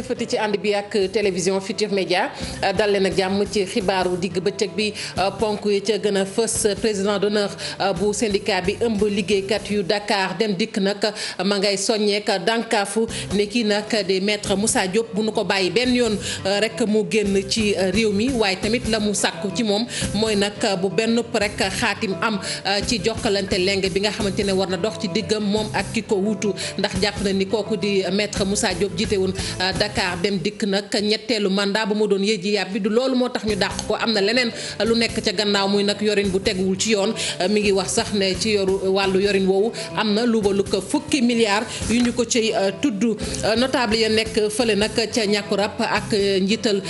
jëfati ci ànd bi ak télévision Futurs Médias dal leen ak jàmm ci xibaaru digg bëccëg bi ponk yi ca gën a fës président d'honneur bu syndicat bi ëmb liggéeykat yu Dakar Dem Dikk nag ma ngay soññeek dànkaafu ne kii nag di maître Moussa Diop bu nu ko bàyyi benn yoon rek mu génn ci réew mi waaye tamit la mu sàkku ci moom mooy nag bu benn rek xaatim am ci jokkalante leng bi nga xamante ne war na dox ci diggam moom ak ki ko wuutu ndax jàpp na ni kooku di maître Moussa Diop jiite woon Dakar Dem Dikk nag ñetteelu mandat ba mu doon yëji yàbbi du loolu moo tax ñu dàq ko am na leneen lu nekk ca gannaaw muy nag yorin bu teguwul ci yoon mi ngi wax sax ne ci wàllu yorin woowu am na lu ba lu ko fukki milliards yu ñu ko ci tudd notable ya nekk fële nag ca ñàkkurab ak njiital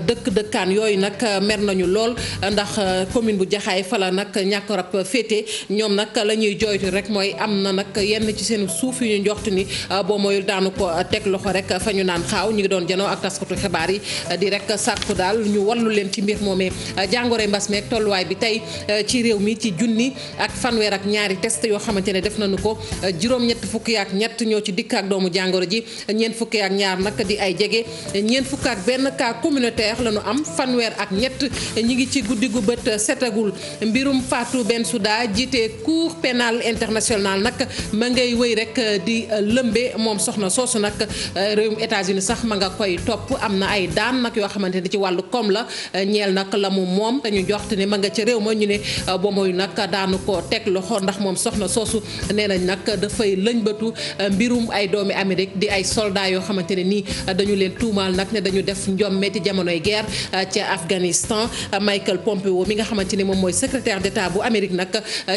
dëkkaan yooyu nag mer nañu lool ndax commune bu Jaxaay fala nag ñàkkurab féete ñoom nag la ñuy jooytu rek mooy am na nag yenn ci seen suuf yu ñu njoxtu ni boo mooy daanu ko teg loxo rek fa ñu naan xaaw ñu ngi doon janoo ak taskatu xibaar yi di rek sàkku daal ñu wallu leen ci mbir moomee jàngoro mbas meek tolluwaay bi tey ci réew mi ci junni ak fanweer ak ñaari test yoo xamante ne def nañu ko juróom-ñett fukki ak ñett ñoo ci dikk ak doomu jàngoro ji ñeent fukki ak ñaar nag di ay jege ñeent fukk ak benn cas communautaire la ñu am fanweer ak ñett ñi ngi ci guddi gu bët setagul mbirum Fatou Bensouda jiite cour pénal international nag ma ngay wëy rek di lëmbe moom soxna soosu nag réewum États-Unis sax ma nga koy topp am na ay daan nag yoo xamante ne ci wàllu koom la ñeel nag la mu moom te ñu joxte ne ma nga ca réew ma ñu ne boo mooy nag daanu ko teg loxo ndax moom soxna soosu nee nañ nag dafay lëñbatu mbirum ay doomi Amérique di ay soldats yoo xamante ne nii dañu leen tuumaal nag ne dañu def njombe ci jamonoy guerre ca Afghanistan Michael Pompeo mi nga xamante ne moom mooy secrétaire d'État bu Amérique nag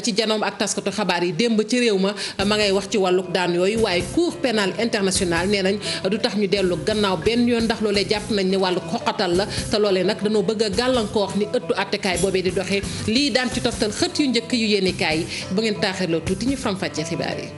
ci janoom ak taskatu xabaar yi démb ci réew ma ma ngay wax ci wàlluk daan yooyu waaye cour pénal international nee nañ du tax ñu dellu gannaaw benn yoon ndax loolee jàpp nañ ne wàllu xoqatal la te loolee nag dañoo bëgg a gàllankoor ni ëttu attekaay boobee di doxee lii daan ci toftal xët yu njëkk yu yéenekaay yi ba ngeen taaxirloo tuuti ñu faram-fàccee xibaar yi.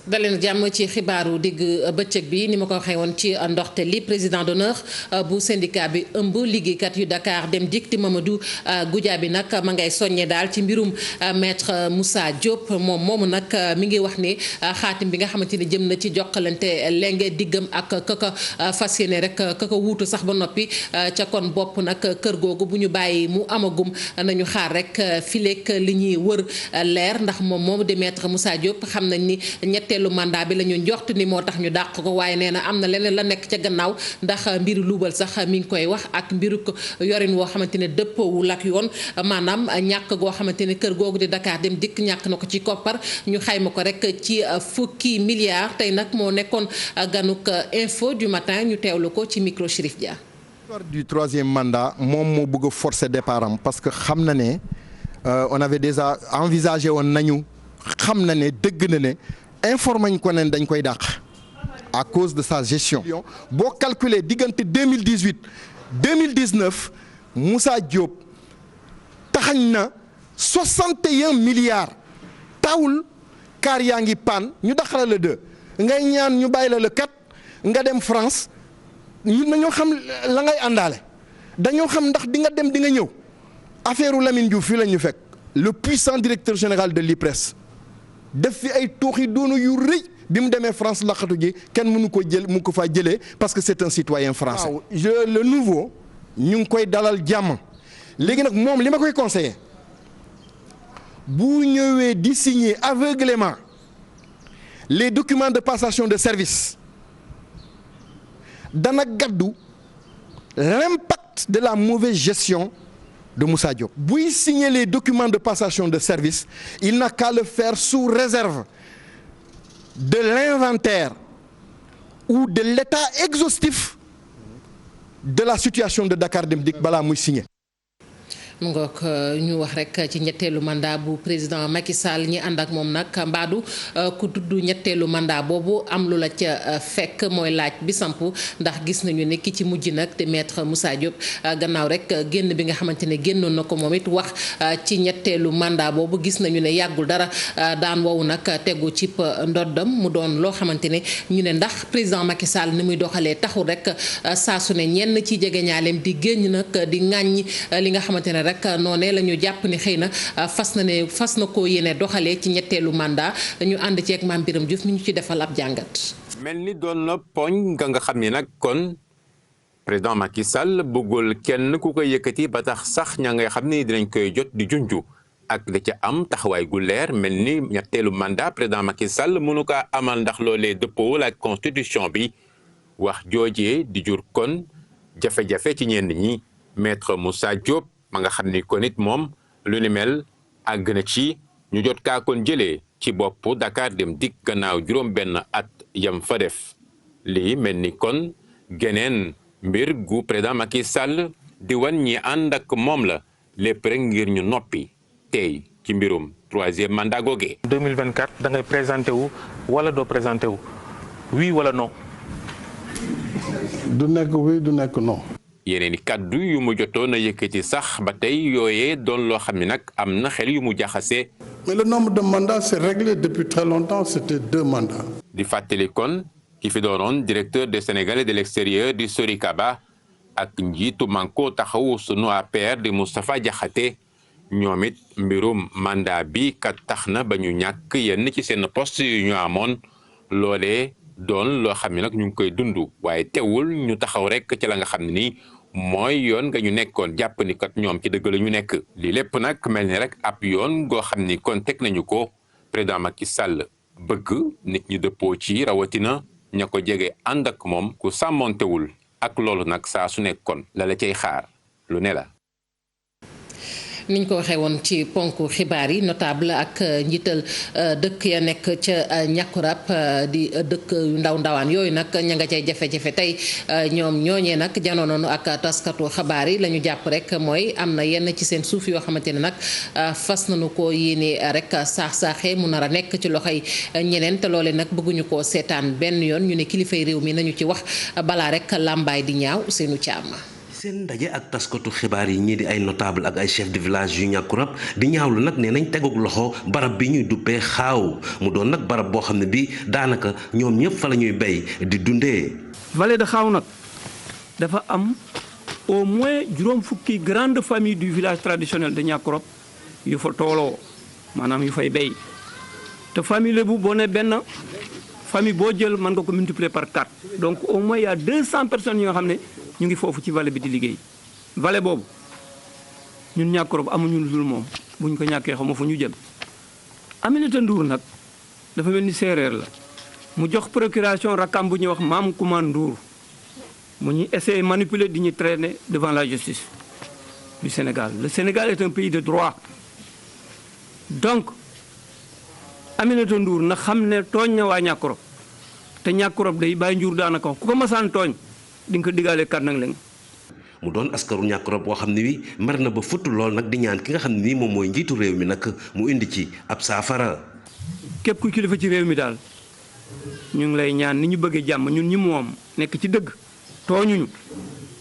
daleen jàmm ci xibaaru digg bëccëg bi ni ma ko waxee woon ci ndoxte li président d'honneur bu syndicat bi ëmb liggéeykat yu Dakar Dem Dikk di Mamadou Goudiaby nag ma ngay soññe daal ci mbirum maître Moussa Diop moom moomu nag mi ngi wax ni xaatim bi nga xamante ni jëm na ci jokkalante lenge diggam ak kaka fas yéene rek kaka wuutu sax ba noppi ca kon bopp nag kër googu bu ñu bàyyi mu amagum nañu xaar rek fileek li ñuy wër leer ndax moom moomu di maître Moussa Diop xam nañ ni ñetteelu mandat bi la ñu njort ni moo tax ñu dàq ko waaye nee na am na leneen la nekk ca gannaaw ndax mbiru luubal sax mi ngi koy wax ak mbiru ko yorin woo xamante ne dëppoowul ak yoon maanaam ñàkk goo xamante ne kër googu di Dakar Dem Dikk ñàkk na ko ci koppar ñu xayma ko rek ci fukki milliards tey nag moo nekkoon ganuk info du matin ñu teewlu ko ci micro Chérif Dia. Du troisième mandat moom moo bëgg a forcer départ am parce que xam na ne on avait déjà envisagé woon nañu xam na ne dëgg na ne informé ñu ko ne dañ koy dàq à cause de sa gestion. boo calculer diggante 2018 2019 Moussa Diop taxañ na 61 milliards taawul kaar yaa ngi paan ñu dàqala le 2 ngay ñaan ñu bàyyi la le 4 nga dem France ñun dañoo xam la ngay àndaale dañoo xam ndax di nga dem di nga ñëw affaire u Lamine Diouf fii la ñu fekk le puissant directeur général de l'IPRES def fi ay tooxi doonu yu rëy bi mu demee France laqatu ji kenn mënu ko jël mu ko faa jëlee parce que c'est un citoyen français. waaw le nouveau ñu ngi koy dalal jàmm léegi nag moom li ma koy conseiller bu ñëwee di signer aveuglément les documents de passation de service dana gàddu l'impact de la mauvaise gestion de Moussa Diop. buy signer les documents de passation de service il n'a qu'à le faire sous réserve de l'inventaire ou de l'état exhaustif de la situation de Dakar Dem Dikk balaa muy signer. mu ngoog ñu wax rek ci ñetteelu mandat bu président Macky Sall ñi ànd ak moom nag mbaadu ku tudd ñetteelu mandat boobu am lu la ca fekk mooy laaj bi samp ndax gis nañu ne ki ci mujj nag te maître Moussa Diop gannaaw rek génn bi nga xamante ne génnoon na ko moom it wax ci ñetteelu mandat boobu gis nañu ne yàggul dara daan woowu nag tegu ci ndoddam mu doon loo xamante ne ñu ne ndax président Macky Sall ni muy doxalee taxul rek saa su ne ñenn ci jegeñaaleem di génn nag di ŋàññi li nga xamante ne rek noonee la ñu jàpp ni xëy na fas na koo yéene doxalee ci ñetteelu mandat ñu ànd ceeg Mame Birame Diouf mi ñu ci defal ab jàngat. mel ni doon na poñ nga xam ni nag kon président Macky Sall bëggul kenn ku koy yëkkati ba tax sax ña nga xam ni dinañ koy jot di junju ak da ca am taxawaay gu leer mel ni ñetteelu mandat président Macky Sall mënu ko amal ndax loolee dëppoowul ak constitution bi wax joojee di jur kon jafe-jafe ci ñenn ñi maître Moussa Diop ma nga xam ni kon it moom lu ni mel àgg na ci ñu jot kaa kon jëlee ci bopp Dakar Dem Dikk gannaaw juróom benn at yam fa def lii mel ni kon geneen mbir gu président Macky Sall di wan ñi ànd ak moom la lépp rek ngir ñu noppi tey ci mbirum troisième mandat googee. 2024 da ngay présenté wu wala doo présenté wu oui wala non. du nekk oui du nekk non. yeneen i kàddu yu mu jotoon a yëkkati sax ba tey yooyee doon loo xam ne nag am na xel yu mu jaxase. mais le nombre de mandats c'est réglé depuis très longtemps c'était 2 mandats. di fàttali kon ki fi doonoon directeur des Sénégalais de l'extérieur di Sori Kaba ak njiitu Manko Taxawu Sunu APR di Moustapha Diakhaté ñoom it mbirum mandat bi kat tax na ba ñu ñàkk yenn ci seen poste yu ñu amoon loolee doon loo xam ne nag ñu ngi koy dund waaye teewul ñu taxaw rek ci la nga xam ne nii mooy yoon nga ñu nekkoon jàpp ni kat ñoom ci dëgg la ñu nekk. lii lépp nag mel ni rek ab yoon goo xam ni kon teg nañu ko président Macky Sall bëgg nit ñi dëppoo ci rawatina ña ko jege ànd ak moom ku sàmmoontewul ak loolu nag saa su nekkoon la la cay xaar lu ne la. niñ ko waxee woon ci ponk xibaar yi notable ak njiital dëkk ya nekk ca ñàkkurab di dëkk yu ndawaan yooyu nag ña nga cay jafe-jafe tey ñoom ñooñee nag janoonoonu ak taskatu xabaar yi la ñu jàpp rek mooy am na yenn ci seen suuf yoo xamante ne nag fas nañu ko yéene rek saax-saaxee mu nar a nekk ci loxoy ñeneen te loole nag bëgguñu koo seetaan benn yoon ñu ne kilifay réew mi nañu ci wax balaa rek làmbaay di ñaaw seenu caama. seen ndaje ak taskatu xibaar yi ñii di ay notable ak ay chef de village yu ñàkkurab di ñaawlu nag nee nañ tegug loxo barab bi ñuy duppee xaaw mu doon nag barab boo xam ne bi daanaka ñoom ñëpp fa la ñuy béy di dundee. vallée de xaaw nag dafa am au moins juróom fukki grande famille du village traditionnel de ñàkkurab yu fa tooloo maanaam yu fay béy te famille bu boo ne benn famille boo jël mën nga ko multiplier par 4 donc au moins il y a 200 personnes yoo xam ne ñu ngi foofu ci vallée bi di liggéey vallée boobu ñun ñàkkurab amuñu lu dul moom bu ñu ko ñàkkee xamu fu ñu jëm. Aminata Ndour nag dafa mel ni séeréer la mu jox procuration rakkam bu ñuy wax Maam Kouma Ndour mu ñuy essayer manipuler di ñu traîner devant la justice du Sénégal. Le Sénégal est un pays de droit donc Aminata Ndour na xam ne tooñ na waa ñàkkurab te ñàkkurab day bàyyi njur daanaka ku ko masaan tooñ di nga ko diggaale kat nag lañ. mu doon askaru ñàkkurab boo xam ne wi mer na ba futt lool nag di ñaan ki nga xam ne nii moom mooy njiitu réew mi nag mu indi ci ab saafara. képp ku kilifa ci réew mi daal ñu ngi lay ñaan ni ñu bëggee jàmm ñun ñi moom nekk ci dëgg tooñuñu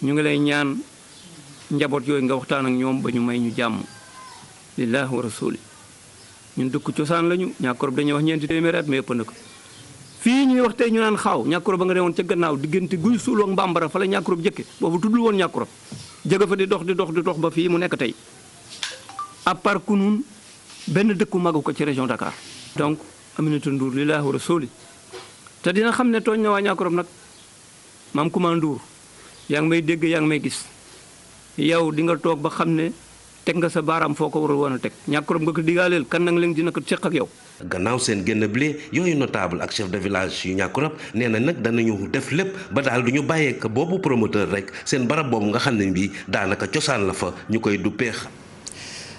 ñu ngi lay ñaan njaboot yooyu nga waxtaan ak ñoom ba ñu may ñu jàmm lillaahi wa rasuuli ñun dëkk cosaan lañu ñàkkurab dañuy wax ñeenti téeméeri at mais ëpp na ko. fii ñuy wax tey ñu naan xaaw ñàkkurab ba nga demoon ca gannaaw diggante guy suul ak mbambara fa la ñàkkurab jëkke boobu tuddul woon ñàkkurab jëga fa di dox ba fii mu nekk tey à part Kounoune benn dëkku magu ko ci région Dakar. donc Aminata Ndour lillaahi wa rasuuli te dina xam ne tooñ na waa ñàkkurab nag Maam Kouma Ndour yaa ngi may dégg yaa ngi may gis yow di nga toog ba xam ne teg nga sa baaraam foo ko warul woon a teg ñàkkurab nga ko digaaleel kan nag leen dina ko seq ak yow. gannaaw seen génn blé yooyu notable ak chef de village yu ñàkkurab nee na nag danañu def lépp ba daal du ñu bàyyeek boobu promoteur rek seen barab boobu nga xam ne bii daanaka cosaan la fa ñu koy duppeex.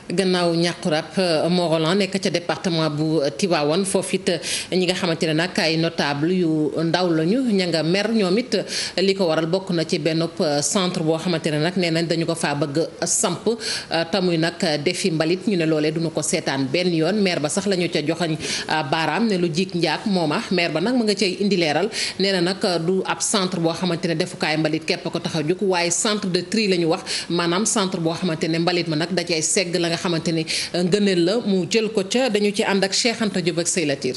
gannaaw ñàkkurab Morolan nekk ca département bu Tivaouane foofu it ñi nga xamante ne nag ay notable yu ndaw lañu ña nga mer ñoom it li ko waral bokk na ci benn centre boo xamante ne nag nee nañ dañu ko faa bëgg samp tamuy nag defi mbalit ñu ne loolee duñu ko seetaan benn yoon maire ba sax la ñu ca joxañ baaraam ne lu jiig njaak mooma maire ba nag mu nga cay indi leeral nee na nag du ab centre boo xamante ne defukaay mbalit képp ko tax a jóg waaye centre de tri la ñu wax maanaam centre boo xamante ne mbalit ma nag da cay segg la nga xamante ni ngëneel la mu jël ko ca dañu ci ànd ak Cheikh Anta Diop ak Seylatir.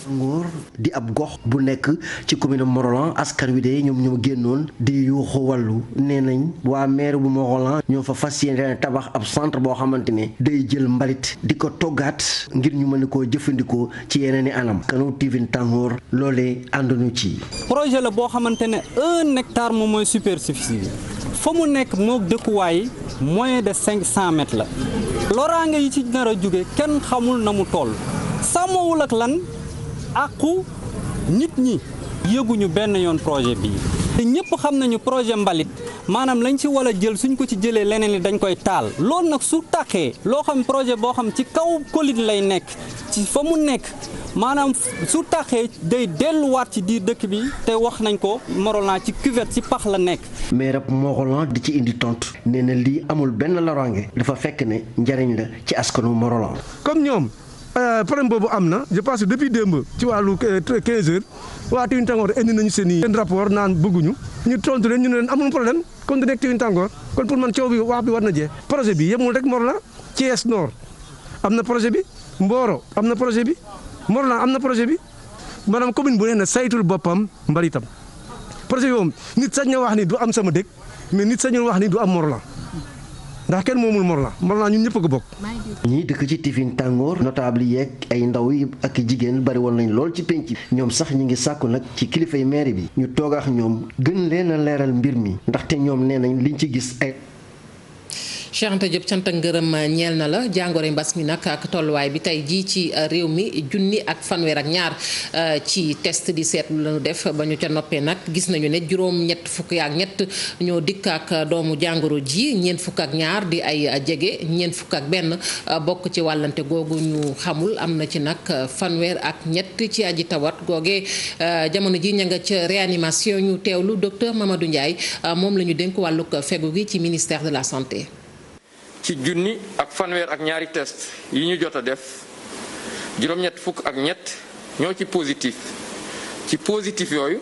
Ngor di ab gox bu nekk ci commune Morolan askan wi de ñoom ñoo génnoon di yuuxu wàllu nee nañ waa maire bu Morolan ñoo fa fas yéene tabax ab centre boo xamante ne day jël mbalit di ko toggaat ngir ñu mën koo jëfandikoo ci yeneen i anam. Kanu Tivin Tangor loolee ànduñu ci. projet la boo xamante ne 1 hectare moom mooy superficie bi fa mu nekk moog dëkkuwaay moins de 500 mètres la loraange yi ci nar a jóge kenn xamul na mu toll sàmmawul ak lan àqu nit ñi yëguñu benn yoon projet bii te ñëpp xam nañu projet mbalit maanaam lañ ci wala jël suñ ko ci jëlee leneen li dañ koy taal loolu nag su tàkkee loo xam projet boo xam ci kaw colline lay nekk ci fa mu nekk maanaam su tàkkee day delluwaat ci biir dëkk bi te wax nañ ko Morolan ci cuvette ci pax la nekk. maire Morolan di ci indi tontu nee na lii amul benn loraange dafa fekk ne njariñ la ci askanu Morolan. comme ñoom problème boobu am na je pense que depuis démb ci wàllu 15 heures waa Tivin Tangor indi nañu seen rapport naan bëgguñu ñu tontu leen ñu ne leen amul problème kon du nekk Tivin Tangor kon pour man coow bi wax bi war na jeex. projet bi yemul rek Morolan Thiès Nord am na projet bi Mboro am na projet bi Morolan am na projet bi maanaam commune bu ne na saytul boppam mbalitam projet bi moom nit sañ na wax ni du am sama dëkk mais nit sañul wax ni du am Morolan ndax kenn moomul Morolan ñun ñëpp a ko bokk. ñii dëkk ci Tivin Tangor notable yeeg ay ndaw yi ak jigéen bari woon nañ lool ci penc bi ñoom sax ñi ngi sàkku nag ci kilifay maire bi ñu toog ak ñoom gën leen a leeral mbir mi ndaxte ñoom nee nañ liñ ci gis ay. Cheikh Anta Diop cant ak ngërëm ñeel na la jàngoro mbas mi nag ak tolluwaay bi tey jii ci réew mi 1,000 ci test di seetlu lañu def ba ñu ca noppee nag gis nañu ne juróom-ñett fukk ak ñett ñoo dikk ak doomu jàngoro ji ñeent fukk ak ñaar di ay jege ñeent fukk ak benn bokk ci wàllante googu ñu xamul am na ci nag 1,000 ci aji tawat googe jamono ji ña nga ca réanimation ñu teewlu docteur Mamadou Ndiaye moom la ñu dénk wàllug fegu gi ci ministère de la santé. ci 1,000 test yi ñu jot a def juróom-ñett fukk ak ñett ñoo ci positif yooyu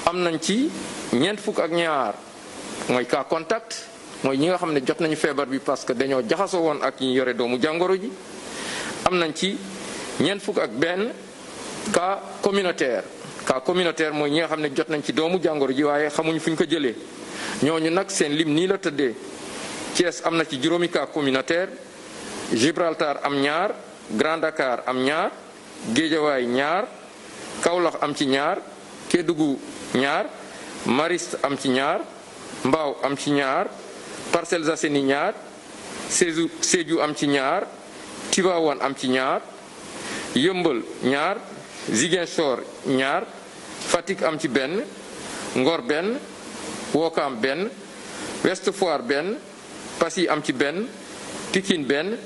am nañ ci ñeent fukk ak ñaar mooy cas contact mooy ñi nga xam ne jot nañu feebar bi parce que dañoo jaxasoo woon ak ñi yore doomu jàngoro ji am nañ ci ñeent fukk ak benn cas communautaire mooy ñi nga xam ne jot nañ ci doomu jàngoro ji waaye xamuñu fu ñu ko jëlee ñooñu nag seen lim nii la tëddee. Thiès am na ci juróomi cas communautaire Gibraltar am ñaar Grand Dakar am ñaar Guédiawaye ñaar Kaolack am ci ñaar Kédougou ñaar Mariste am ci ñaar Mbao am ci ñaar Parcelles Assainies ñaar Sédhiou am ci ñaar Tivaouane am ci ñaar Yeumbeul ñaar Ziguinchor ñaar Fatick am ci benn Ngor benn Ouakam benn Ouest Foire benn Passy am ci benn Pikine benn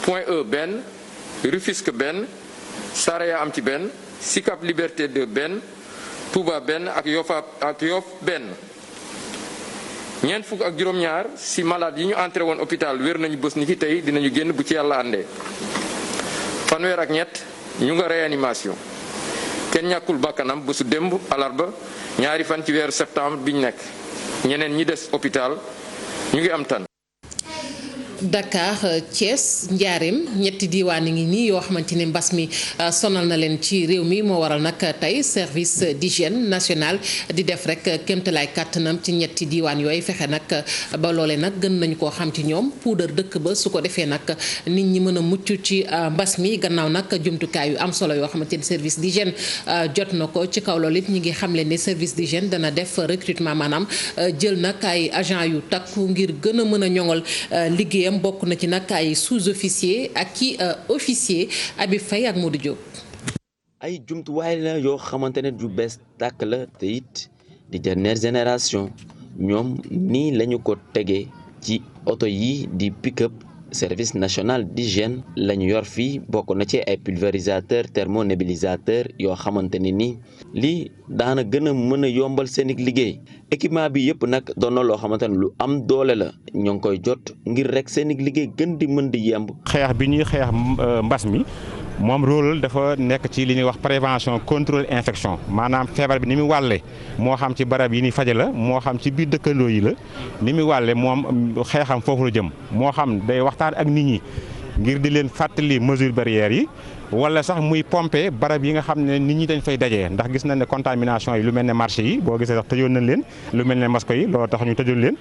Point E benn Rufisque benn Saraya am ci benn Sicap Liberté 2 benn Touba benn ak Yoff benn ñeent fukk ak juróom-ñaar si malade yi ñu entré woon hôpital wér nañu bés ni ki tey dinañu génn bu ci yàlla àndee 1,000 ñu nga réanimation kenn ñàkkul bakkanam bésu démb alarba 2 fan ci weeru septembre bi ñu nekk ñeneen ñi des hôpital ñu ngi am tan. Dakar Thiès Njaareem ñetti diiwaan ngi nii yoo xamante ni mbas mi sonal na leen ci réew mi moo waral nag tey service d'hygiène national di def rek kéemtalaay kàttanam ci ñetti diiwaan yooyu fexe nag ba loole nag gën nañu koo xam ci ñoom puudar dëkk ba su ko defee nag nit ñi mën a mucc ci mbas mi gannaaw nag jumtukaay yu am solo yoo xamante ni service d'hygiène jot na ko ci kaw loolu it ñi ngi xamle ne service d'hygiène dana def recrutement maanaam jël nag ay agent yu takku ngir gën a mën a ñoŋal liggéeyam bokk na ci nag ay sous-officier ak ki officier Habib Faye ak Modou Diop. ay jumtuwaay la yoo xamante ne du bees tàkk la te it di dernière génération ñoom nii lañu ko tegee ci oto yi di pick-up service national d'hygiène lañu yor fii bokk na ci ay pulvérisateur thermonébulisateur yoo xamante ne ni lii daana gën a mën a yombal seen liggéey équipement bi yëpp nag doon na loo xamante ne lu am doole la ñoo ngi koy jot ngir rek seen liggéey gën di mën di yemb. xeex bi ñuy xeex mbas mi moom rôle dafa nekk ci li ñuy wax prévention contrôle infection maanaam feebar bi ni muy wàlle moo xam ci barab yi ni faje la moo xam ci biir dëkkandoo yi la ni muy wàlle moom xeexam foofu la jëm moo xam day waxtaan ak nit ñi ngir di leen fàttali mesures barrières yi wala sax muy pomper barab yi nga xam ne nit ñi dañ fay dajee ndax gis nañ ne contamination yi lu mel ne marché yi boo gisee sax tëjoon nañ leen lu mel ne mosquée yi loolu tax ñu tëjoon leen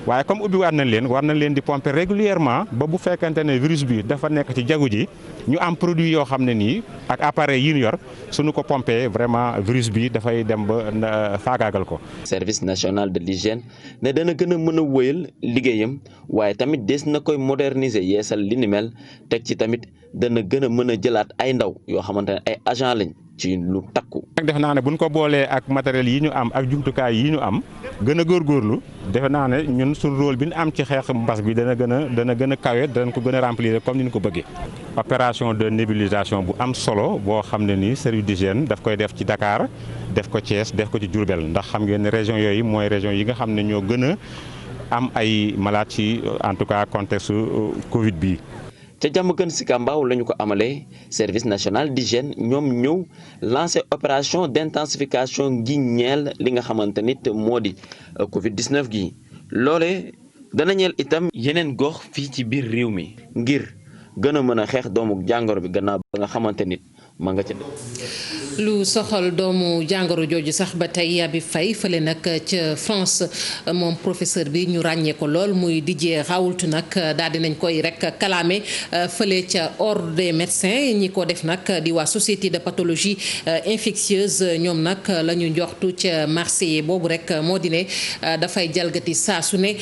waaye comme ubbi waat nañ leen war nañ leen di pomper régulièrement ba bu fekkente ne virus bi dafa nekk ci jaww ji ñu am produit yoo xam ne nii ak appareil yi ñu yor suñu ko pomper vraiment virus bi dafay dem ba faagaagal ko. Service national de l'hygiène ne dana gën a mën a wëyal liggéeyam waaye tamit des na koy moderniser yeesal li ni mel teg ci tamit dana gën a mën a jëlaat ay ndaw yoo xamante ne ay agent lañ ci lu takku. defe naa ne buñ ko boolee ak matériel yi ñu am ak jumtukaay yi ñu am gën a góorgóorlu defe naa ne ñun suñu rôle bi ñu am ci xeex mbas bi dana gën a kawe danañ ko gën a remplir comme ni ñu ko bëggee. opération de nébulisation bu am solo boo xam ne ni service d'hygiène daf koy def ci Dakar def ko Thiès def ko ci Diourbel ndax xam ngeen ne région yooyu mooy région yi nga xam ne ñoo gën a am ay malade ci en tout cas contexte Covid bi. ca Diamaguène Sicap Mbao la ñu ko amalee service national d'hygiène ñoom ñëw lancé opération d'intensification gi ñeel li nga xamante nit moo di Covid 19 gi loole dana ñeel itam yeneen gox fii ci biir réew mi ngir gën a mën a xeex doomu jàngoro bi gannaaw ba nga xamante nit ma nga ca lu soxal doomu jàngoro jooju sax ba tey Abi Faye fële nag ca France moom professeur bi ñu ràññee ko lool muy Didier Raoult nag daal dinañ koy rek kalaame fële ca ordre des médecins ñi ko def nag di waa société de pathologie infectieuse ñoom nag la ñu njoxtu ca Marseille boobu rek moo di ne dafay jalgati saa su ne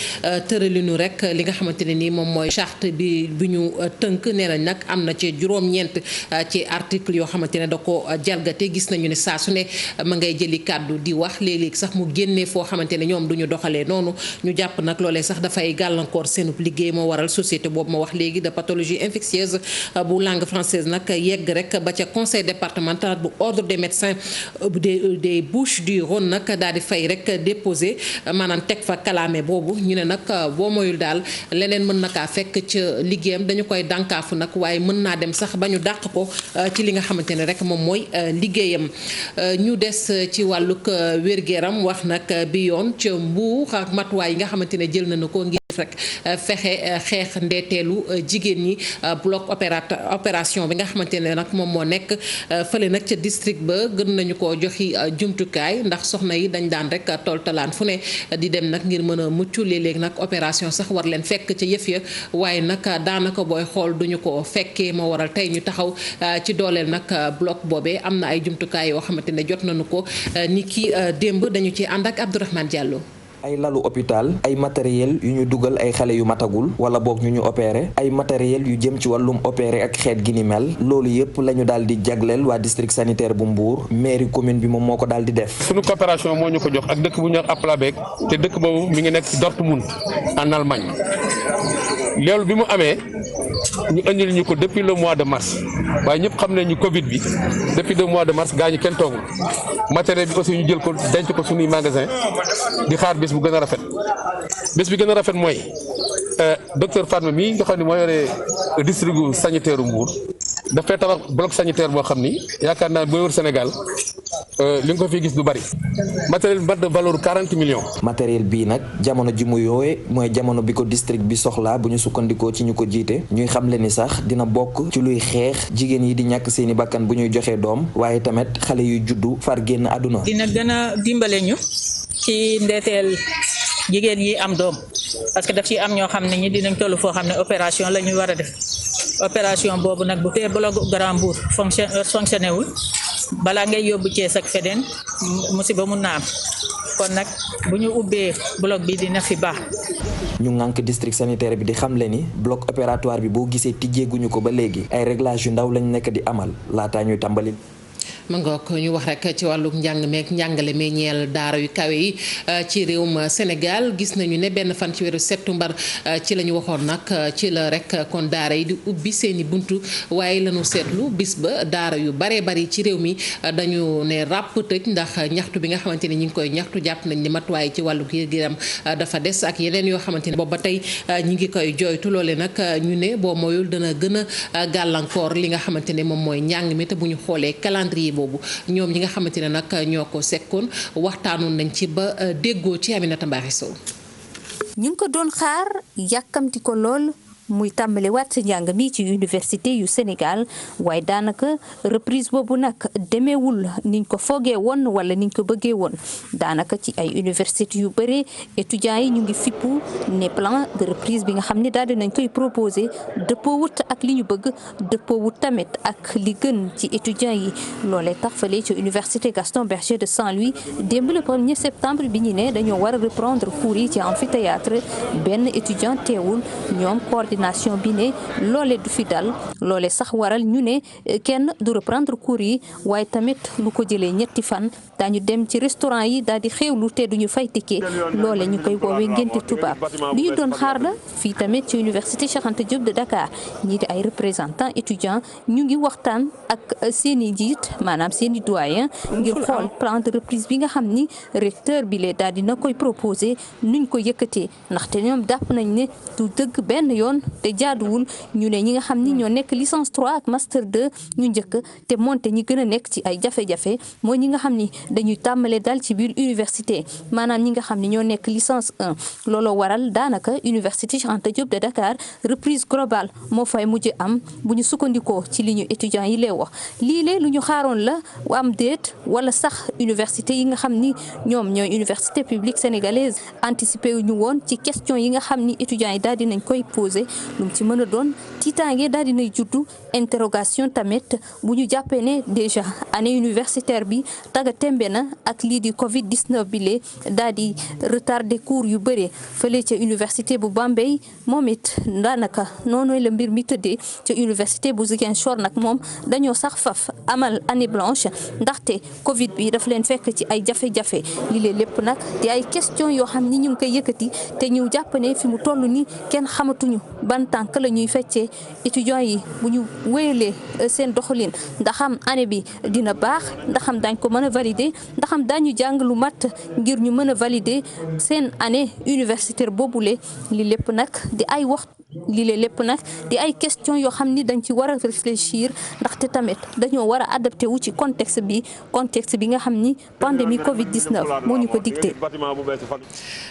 tëralinu rek li nga xamante ne ni moom mooy charte bi ñu tënk nee nañ nag am na ci juróom-ñeent ci article yoo xamante ne da ko jalgati. te gis nañu ne saa su ne ma ngay jëli kàddu di wax léeg-léeg sax mu génnee foo xamante ne ñoom duñu doxalee noonu ñu jàpp nag loolee sax dafay gàllankoor seenub liggéey moo waral société boobu ma wax léegi de pathologie infectieuse bu langue française nag yegg rek ba ca conseil départemental bu ordre des médecins des Bouches-du-Rhône nag daal di fay rek déposé maanaam teg fa kalaame boobu ñu ne nag boo moyul daal leneen mën na kaa fekk ca liggéeyam dañu koy dànkaafu nag waaye mën naa dem sax ba ñu dàq ko ci li nga xamante ne rek moom mooy liggéeyam. ñu des ci wàllug wér-gu-yaram wax nag bi yoon ca Mbuur ak matuwaay yi nga xamante ne jël nañu ko ngir rek fexe xeex ndeeteelu jigéen ñi bloc opération bi nga xamante ne nag moom moo nekk fële nag ca district ba gën nañu ko joxi jumtukaay ndax soxna yi dañ daan rek toltalaan fu ne di dem nag ngir mën a mucc léeg-léeg nag opération sax war leen fekk ca yëf ya waaye nag daanaka booy xool duñu ko fekkee moo waral tey ñu taxaw ci dooleel nag bloc boobee am na ay jumtukaay yoo xamante ne jot nañu ko ni ki démb dañu ci ànd ak Abdourahmane Diallo. ay lalu hôpital ay matériel yu ñu dugal ay xale yu matagul wala boog ñu opéré ay matériel yu jëm ci wàllum opéré ak xeet gi ni mel loolu yëpp la ñu daal di jagleel waa district sanitaire bu Mbour mairie commune bi moom moo ko daal di def. sunu coopération moo ñu ko jox ak dëkk bu ñuy wax Aplabeek te dëkk boobu mi ngi nekk ci Dortmund en Allemagne loolu bi mu amee ñu indil ñu ko depuis le mois de mars waaye ñëpp xam nañu Covid bi depuis le mois de mars gaa ñi kenn toogul matériel bi aussi ñu jël ko denc ko suñuy magasin di xaar bés bu gën a rafet bés bi gën a rafet mooy docteur Fatma mii nga xam ne moo yore district sanitaire Mbour dafay tabax bloc sanitaire boo xam ni yaakaar naa booy wër Sénégal li nga ko fi gis du bari matériel bi de valeur 40 millions. matériel bii nag jamono ji mu yooye mooy jamono bi ko district bi soxlaa bu ñu sukkandikoo ci ñu ko jiite ñuy xamle ni sax dina bokk ci luy xeex jigéen yi di ñàkk seeni bakkan bu ñuy joxee doom waaye tamit xale yu juddu far génn àdduna. dina gën a dimbale ñu ci ndeeteel jigéen yi am doom parce que daf ci am ñoo xam ne ñi dinañ toll foo xam ne opération la ñu war a def opération boobu nag bu fee bloc Grand Mbour fonctionné wul balaa ngay yóbbu Thiès ak feneen musiba mun na am kon nag bu ñu ubbee bloc bi dina fi baax. ñu ŋànk district sanitaire bi di xamle ni bloc opératoire bi boo gisee tijjeeguñu ko ba léegi ay réglage yu ndaw lañ nekk di amal laataa ñuy tàmbali. ma ngoog ñu wax rek ci wàllu njàng meek njàngale mi ñeel daara yu kawe yi ci réewum Sénégal gis nañu ne benn fan ci weeru septembre ci la ñu waxoon nag ci la rek kon daara yi di ubbi seeni buntu waaye lañu seetlu bis ba daara yu baree bari ci réew mi dañu ne ràpp tëj ndax ñaxtu bi nga xamante ni ñi ngi koy ñaxtu jàpp nañ ni matuwaay ci wàllu wér-gu-yaram dafa des ak yeneen yoo xamante ne boobu ba tey ñi ngi koy jooytu loole nag ñu ne boo moyul dana gën a gàllankoor li nga xamante ne moom mooy njàng mi te bu ñu xoolee calendrier boobu ñoom ñi nga xamante ne nag ñoo ko sekkoon waxtaanoon nañ ci ba déggoo ci Aminata Mbaye Sow. ñu ngi ko doon xaar yàkkamti ko lool muy tàmbaliwaat sa njàng mi ci université yu Sénégal waaye daanaka reprise boobu nag demeewul niñ ko foogee woon wala niñ ko bëggee woon daanaka ci ay université yu bëri étudiants yi ñu ngi fippu ne plan de reprise bi nga xam ne daal dinañ koy proposé dëppoowut ak li ñu bëgg dëppoowut tamit ak li gën ci étudiants yi loolee tax fale ci université Gaston Berger de Saint-Louis démb le 1er septembre bi ñu ne dañoo war a reprendre cours yi ci amphithéâtre benn étudiant teewul ñoom coordination bi ne loole du fi dal loole sax waral ñu ne kenn du reprendre cours yi waaye tamit lu ko jëlee ñetti fan dañu dem ci restaurant yi daal di xéewlu te duñu fay ticket loole ñu koy woowee ngénte tubaab li ñu doon xaar la fii tamit ci université Cheikh Anta Diop de Dakar ñii di ay représentants étudiants ñu ngi waxtaan ak seeni njiit maanaam seeni doyen ngir xool plan de reprise bi nga xam ni recteur bi lee daal dina koy proposé nuñ ko yëkkatee ndaxte ñoom dàpp nañ ne du dëgg benn yoon te jaaduwul ñu ne ñi nga xam ni ñoo nekk licence 3 ak master 2 ñu njëkk te monte ñi gën a nekk ci ay jafe-jafe mooy ñi nga xam ni dañuy tàmbale dal ci biir université maanaam ñi nga xam ni ñoo nekk licence 1 looloo waral daanaka université Cheikh Anta Diop de Dakar reprise globale moo fay mujj am bu ñu sukkandikoo ci li ñu étudiants yi lay wax lii lee lu ñu xaaroon la am déet wala sax université yi nga xam ni ñoom ñooy université publique sénégalaise anticipé wu ñu woon ci question yi nga xam ni étudiants yi daal dinañ koy posé lu mu ci mën a doon tiitaange daal dinay juddu interrogation tamit bu ñu jàppee ne déjà année universitaire bi taga tembe na ak lii di Covid 19 bi lee daal di retardé cours yu bëree fële ca université bu Bambey moom it daanaka noonu la mbir mi tëddee ca université bu Ziguinchor nag moom dañoo sax faf amal année blanche ndaxte Covid bi daf leen fekk ci ay jafe-jafe li lee lépp nag di ay question yoo xam ni ñu ngi koy yëkkati te ñu jàpp ne fi mu toll ni kenn xamatuñu ban tànk la ñuy feccee étudiants yi bu ñu wéyalee seen doxalin ndaxam année bi dina baax ndaxam dañ ko mën a valider ndaxam dañu jàng lu mat ngir ñu mën a valider seen année universitaire boobule li lépp nag di ay wax lii lépp nag di ay question yoo xam ni dañ ci war a réfléchir ndaxte tamit dañoo war a adapté wu ci contexte bi nga xam ni pandémie Covid 19 moo ñu ko dicté.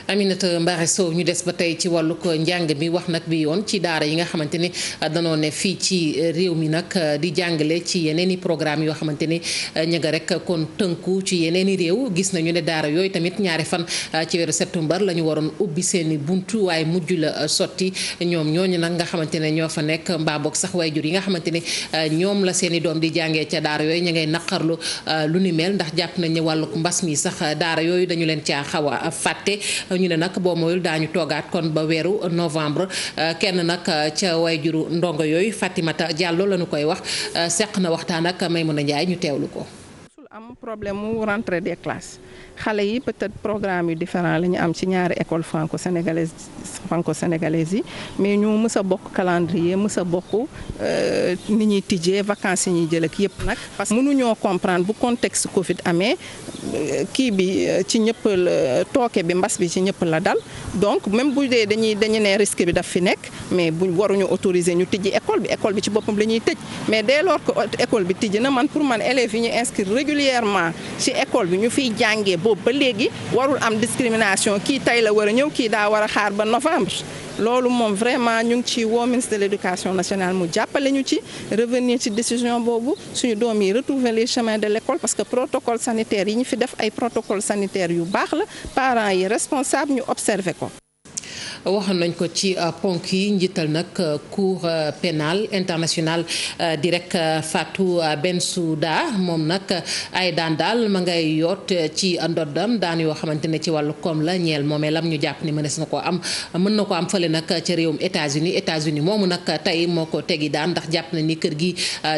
Aminata Mbaare Sow ñu des ba tey ci wàllu ko njàng mi wax nag bi yoon ci daara yi nga xamante ni danoo ne fii ci réew mi nag di jàngale ci yeneen i programme yoo xamante ni ña nga rek kon tënku ci yeneen i réew gis nañu ne daara yooyu tamit ñaari fan ci weeru septembre la ñu waroon ubbi seen i buntu waaye mujj la sotti ñooñu nag nga xamante ne ñoo fa nekk mbaa boog sax waajur yi nga xamante ne ñoom la seen i doom di jàngee ca daara yooyu ñu ngay naqarlu lu ni mel ndax jàpp nañ ne wàllu mbas mi sax daara yooyu dañu leen caa xaw a fàtte ñu ne nag boo moyul daañu toogaat kon ba weeru novembre kenn nag ca waajuru ndongo yooyu Fatimata Diallo lañu koy wax seq na waxtaan ak Maymuna Njaay ñu teewlu ko. am problème mu rentrée des classes xale yi peut-être programme yu différent la ñu am ci ñaari école franco-sénégalaise yi mais ñu mës a bokk calendrier mës a bokk ni ñuy tijjee vacances yi ñuy jël ak yëpp nag parce que mënuñoo comprendre bu contexte Covid amee kii bi ci ñëpp la tooke bi mbas bi ci ñëpp la dal donc même bu dee dañu ne risque bi daf fi nekk mais buñ waruñu autoriser ñu tijji école bi ci boppam la ñuy tëj mais dès lors que école bi tijji na man pour man élèves yi ñu inscrire régulièrement ci école bi ñu fiy jàngee boobu ba léegi warul am discrimination kii tey la war a ñëw kii daa war a xaar ba novembre loolu moom vraiment ñu ngi ci woo ministre de l'éducation nationale mu jàppale ñu ci revenir ci décision boobu suñu doom yi retrouver les chemins de l'école parce que protocole sanitaire yi ñu fi def ay protocole sanitaire yu baax la parents yi responsable ñu observer ko. waxoon nañ ko ci ponk yi njiital nag cour pénal international di rek Fatou Bensouda moom nag ay daan daal ma ngay yoot ci ndoddam daan yoo xamante ne ci wàllu koom la ñeel moomee lam ñu jàpp ni mën na ko am fële nag ca réewum États-Unis moomu nag tey moo ko tegi daan ndax jàpp na ni kër gi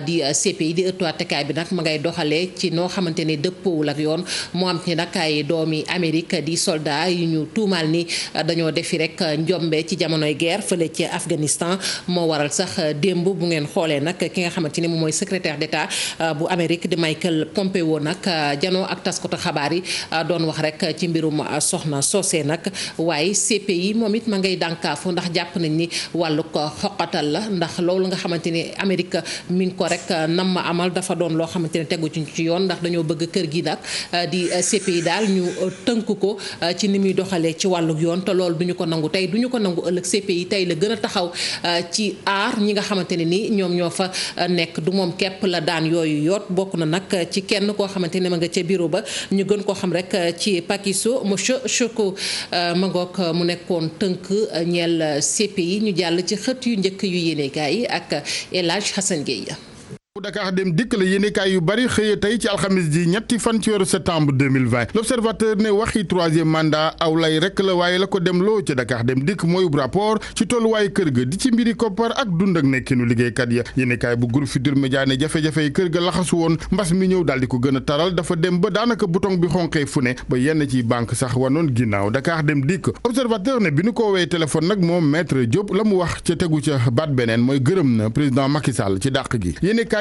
di CPI di ëttu àttekaay bi nag ma ngay doxalee ci noo xamante ne dëppoowul ak yoon moo am ci nag ay doomi Amérique di soldat yu ñu tuumaal ni dañoo defi rek njombe ci jamonoy guerre fële ci Afghanistan moo waral sax démb bu ngeen xoolee nag ki nga xamante ni moom mooy secrétaire d'État bu Amérique di Michael Pompeo nag janoo ak taskatu xabaar yi doon wax rek ci mbirum soxna soosee nag waaye CPI moom it ma ngay dànkaafu ndax jàpp nañ ni wàllu ko xoqatal la ndax loolu nga xamante ni Amérique mi ngi ko rek nam ma amal dafa doon loo xamante ne tegu ci yoon ndax dañoo bëgg kër gi nag di CPI daal ñu tënk ko ci ni muy doxalee ci wàllu yoon te loolu duñu ko nangu tey tey du ñu ko nangu ëllëg. CPI tey la gën a taxaw ci aar ñi nga xamante ne ni ñoom ñoo fa nekk du moom képp la daan yooyu yoot bokk na nag ci kenn koo xamante ne ma nga ca bureau ba ñu gën koo xam rek ci Pakiso monsieur Choco Magog mu nekkoon tënk ñeel CPI ñu jàll ci xët yu njëkk yu yéenekaay yi ak El Hadj Hassan Gueye. Dakar dem dikk la yéenekaay yu bari xëye tey ci alxamis ji ñetti fan ci weeru septembre 2020 l'observateur ne waxi troisième mandat aw lay rek la waaye la ko dem loo ci Dakar dem dikk mooy ub rapport ci tolluwaayu kër ga di ci mbiri koppar ak dund ak nekkinu liggéeykat ya yéenekaay bu groupe Futurs Médias ne jafe-jafe yi kër ga laxasu woon mbas mi ñëw daal di ko gën a taral dafa dem ba daanaka bouton bi xonqee fu ne ba yenn ci banque sax wanoon ginnaaw Dakar dem dikk observateur ne bi ñu ko woowee téléphone nag moom maître Diop la mu wax ca tegu ca baat beneen mooy gërëm na président Macky Sall ci dàq gi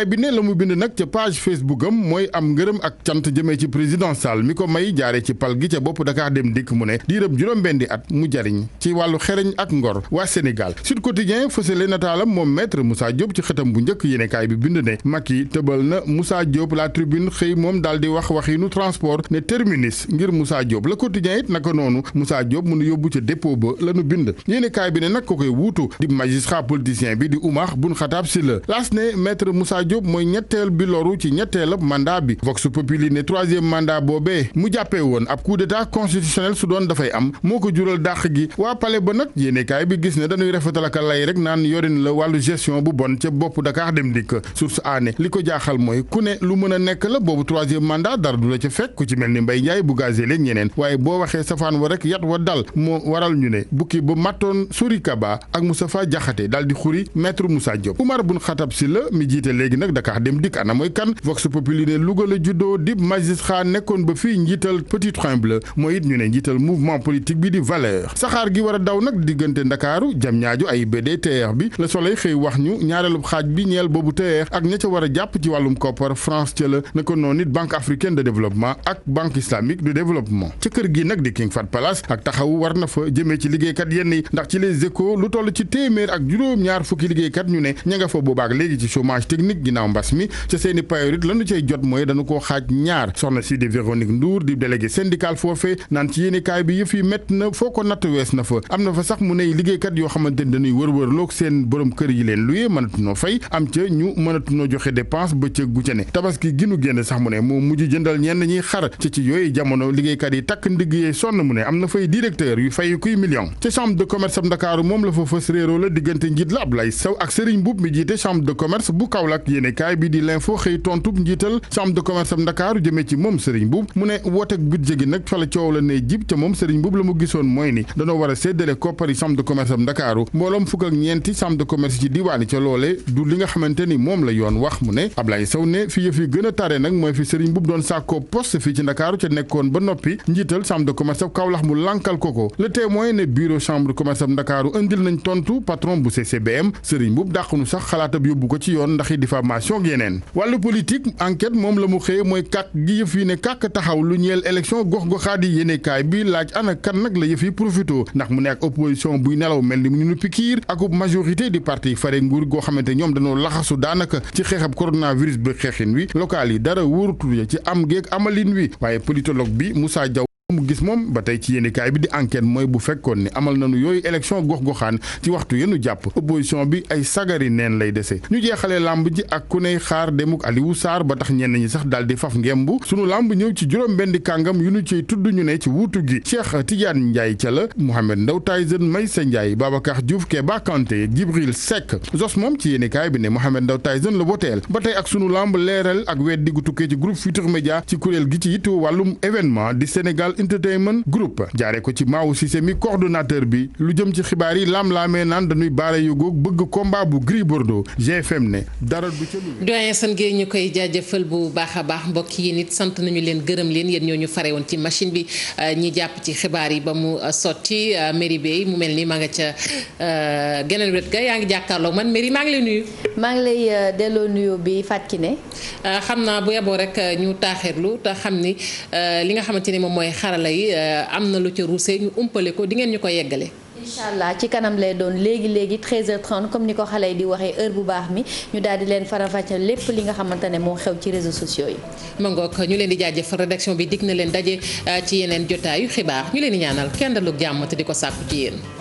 bi ne la mu bind nag ca page Facebook am mooy am ngërëm ak cant jëmee ci président Sall mi ko may jaare ci pal gi ca bopp Dakar dem dikk mu ne diirëb juróom-benni at mu jariñ ci wàllu xereñ ak ngor waa Sénégal Sud Quotidien fësale nataalam moom maître Moussa Diop ci xëtam bu njëkk yéenekaay bi bind ne Macky tëbal na Moussa Diop la tribune xëy moom daal di wax waxinu transport ne terminus ngir Moussa Diop le Quotidien it naka noonu Moussa Diop mu nu yóbbu ca dépôt ba la nu bind yéenekaay bi ne nag ko koy wuutu di magistrat politicien bi di Oumar Boun Khattab Sylla laas ne maître Moussa Diop mooy ñetteel bi loru ci ñetteelab mandat bi Vox Populi ne troisième mandat boobee mu jàppee woon ab coup d'état constitutionnel su doon dafay am moo ko jural dàq gi waa palais ba nag yéenekaay bi gis ne dañuy rafetal ak lay rek naan yorin la wàllu gestion bu bon ca bopp Dakar dem dikk source aane li ko jaaxal mooy ku ne lu mën a nekk la boobu troisième mandat dara du la ca fekk ku ci mel ni Mbaye Ndiaye bu gazé leen ñeneen waaye boo waxee safaan wa rek yat wa dal moo waral ñu ne bukki ba mattoon Sori Kaba ak Moustapha Diakhaté daal di xuri maître Moussa Diop Oumar Boun Khattab Sylla mi jiite léegi nag Dakar dem dikk ana mooy kan Vox Populi ne Louga la juddoo di magistrat nekkoon ba fii njiital Petit Train Bleu mooy it ñu ne njiital mouvement politique bi di Valeurs saxaar gi war a daw nag diggante Ndakaaru Diamniadio AIBD TER bi Le Soleil xëy wax ñu ñaareelu xaaj bi ñeel boobu TER ak ña ca war a jàpp ci wàllum koppar France ca la ne ko noonu it Banque africaine de développement ak Banque islamique de développement ca kër gi nag di King Fahd Palace ak taxaw war na fa jëmee ci liggéeykat yenn yi ndax ci Les Échos lu toll ci téeméer ak juróom-ñaar fukki liggéeykat ñu ne ña nga fa boobaak léegi ci chômage technique ginnaaw mbas mi ca seeni payorit lañu cay jot mooy dañu koo xaaj ñaar soxna si di Véronique Ndour di délégué syndical foofee naan ci yéenekaay bi yëf yi métti na foo ko natt wees na fa am na fa sax mu ne liggéeykat yoo xamante ni dañuy wër-wërloog seen borom kër yi leen luyee mënatunoo fay am ca ñu mënatunoo joxe dépense bëccëg gu ca ne tabaski gi nu génn sax mu ne moo mujj jëndal ñenn ñiy xar ci yooyu jamono liggéeykat yi takk ndigg yee sonn mu ne am na fay directeur yu fay kuy million ca chambre de commerce am Ndakaaru moom la fa fës réeroo la diggante njiit la Ablaye Sow ak Serigne Mboup mi jiite chambre de commerce bu Kaolack yéenekaay bi di l'info xëy tontub njiital chambre de commerce am Ndakaaru jëmee ci moom Serigne Mboup mu ne wooteeg budget gi nag fa la coow la ne jib ca moom Serigne Mboup la mu gisoon mooy ni danoo war a séddale koppari chambre de commerce am Ndakaaru mbooloom fukk ak ñeenti chambre de commerce ci diwaani ca loole du li nga xamante ni moom la yoon wax mu ne Ablaye Sow ne fi yëf yi gën a tare nag mooy fi Serigne Mboup doon sàkkoo poste fii ci Ndakaaru ca nekkoon ba noppi njiital chambre de commerce am Kaolack mu lankal ko le témoin ne bureau chambre de commerce am Ndakaaru indil nañ tontu patron bu CCBM Serigne Mboup dàqunu sax xalaatab yóbbu ko ci yoon ndax diffamation ak yeneen wàllu politique enquête moom la mu xëye mooy kàkk gi yëf yi ne kàkk taxaw lu ñeel élection gox-goxaat yi yéenekaay bi laaj ana kan nag la yëf yi profito ndax mu ne ak opposition buy nelaw mel ni mu ñu pikiir ak majorité di parti fare nguur goo xamante ñoom dañoo laxasu daanaka ci xeexab coronavirus bi xeexin wi local yi dara wóorutul ya ci am geeg amalin wi waaye politologue bi Moussa Diaw mu gis moom ba tey ci yéenekaay bi di enquête mooy bu fekkoon ni amal nañu yooyu élection gox-goxaan ci waxtu yenu jàpp opposition bi ay sagari neen lay dese ñu jeexalee lamb ji ak ku ney xaar demuk Aliou Sarr ba tax ñenn ñi sax daal di faf ngembu sunu lamb ñëw ci juróom-benn kàngam yu ñu ciy tudd ñu ne ci wuutu gi Cheikh Tidiane Ndiaye ca la Mohamed Ndaw Tyson Maysa Ndiaye Babacar Diouf Keba Kanté Djibril Seck Zos moom ci yéenekaay bi ne Mohamed Ndaw Tyson la woteel ba tey ak sunu lamb leeral ak weddi gu tukkee ci groupe Futurs Médias ci kuréel gi ci yitu wàllum événement di Sénégal Entertainment Group jaare ko ci Maawu Cissé mi coordonnateur bi lu jëm ci xibaar yi laam-laamee naan dañuy baare yu góog bëgg combat bu Gris Bordeaux GFM ne dara du ca lu doyen San Gueye ñu koy jaajëfal bu baax a baax mbokk yi nit sant nañu leen gërëm leen yéen ñoo ñu fare woon ci machine bi ñi jàpp ci xibaar yi ba mu sotti Merry Bey mu mel ni maa nga ca geneen wet ga yaa ngi jàkkaarloog man Merry maa ngi lay nuyu. maa ngi lay delloo nuyu bi Fatou Kiné xam naa bu yeboo rek ñu taaxirlu te xam ni li nga xamante ni moom mooy xarala yi am na lu ca ruusee ñu umpale ko di ngeen ñu ko yeggale. incha allah ci kanam lay doon léegi 13h30 comme ni ko xale yi di waxee heure bu baax mi ñu daal di leen faram-fàcceel lépp li nga xamante ne moo xew ci réseaux sociaux yi. ma ngoog ñu leen di jaajëfal rédaction bi dig na leen daje ci yeneen jotaayu xibaar ñu leen di ñaanal kenn dalug jàmm te di ko sàkku ci yéen.